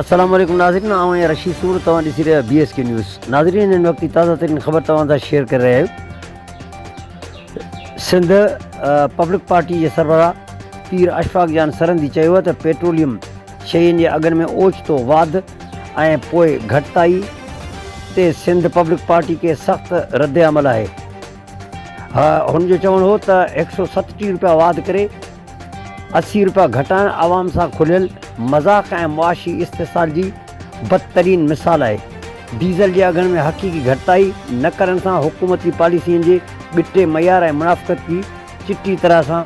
अस्सलाम वालेकुम नाज़रीन, आऊँ रशीद सूर, तव्हां ॾिसी रहिया BSK न्यूज़। नाज़रीन, हिन वक़्तु ताज़ा तरीन ख़बर तव्हां सां शेयर करे रहिया आहियूं। सिंध पब्लिक पार्टी जे सरबराह पीर अशफाक जान सरंदी चयो आहे त पेट्रोलियम शयुनि जे अघनि में ओचितो वाधि ऐं पोइ घटिताई ते सिंध पब्लिक पार्टी खे सख़्तु रद्द अमल आहे। हुनजो चवणु हो त 137 रुपया वाधि करे 80 रुपया घटाइण आवाम सां खुलियल मज़ाक़ ऐं मुआशी इस्तेसाल जी बदतरीन मिसाल आहे। डीज़ल जे अघनि में हक़ीक़ी घटिताई न करण सां हुकूमती पॉलिसियुनि जे ॿिटे मयार ऐं मुनाफ़क़त जी चिटी तरह सां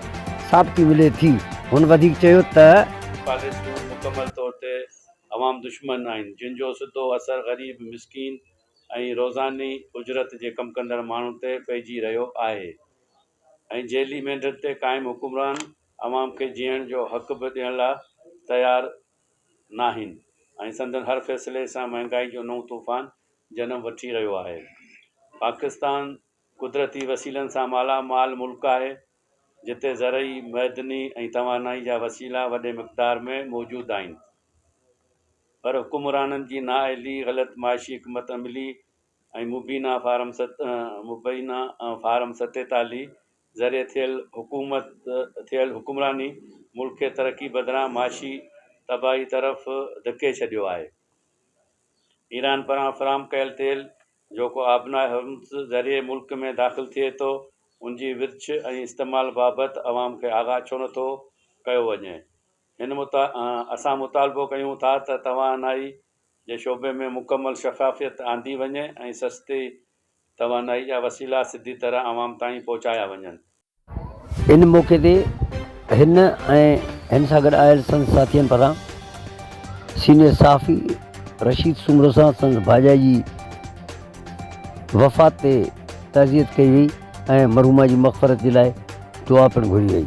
साबिती मिले थी। हुन वधीक चयो त पॉलिसियूं मुकमल तौर ते अवाम दुश्मन आहिनि, जिन जो सिधो असरु ग़रीब, मिसकीन ऐं रोज़ानी उजरत जे कमु कंदड़ माण्हुनि ते पइजी रहियो आहे ऐं जेली मेंढर ते क़ाइमु हुकुमरान अवाम खे जीअण जो हक़ बि ॾियण लाइ तयारु नाहिनि ऐं संदन हर फ़ैसिले सां महांगाई जो नओं तूफ़ान जनम वठी रहियो आहे। पाकिस्तान कुदरती वसीलनि सां मालामाल मुल्क आहे, जिते ज़रई, मैदनी ऐं तवानाई जा वसीला वॾे मिक़दार में मौजूदु आहिनि, पर हुकुमराननि जी नाअहली, ग़लति माशी हिकमत अमली ऐं मुबीना फारम 47 ज़रिए थियल हुकुमरानी मुल्क खे तरक़ी बदिरां माशी तबाही तरफ़ धिके छॾियो आहे। ईरान पारां फ़राहम कयल तेल जेको आबनाए हर्मुज़ ज़रिए मुल्क में दाख़िल थिए थो, उनजी विर्छ ऐं इस्तेमाल बाबति अवाम खे आगाह छो नथो कयो वञे। असां मुतालबो कयूं था त तवानाई जे शोबे में मुकमल शफ़ाफ़ियत आंदी वञे ऐं सस्ती तवानाई जा वसीला सिधी तरह अवाम ताईं पहुचाया वञनि। इन मौक़े ते हिन सां गॾु आयल संद साथियुनि पारां सीनियर सहाफ़ी रशीद सूमरो सां संद भाॼाई जी वफ़ात ते तज़ियत कई वई ऐं मरहूमा जी मग़फ़रत जे लाइ दुआ पिणु घुरी वई।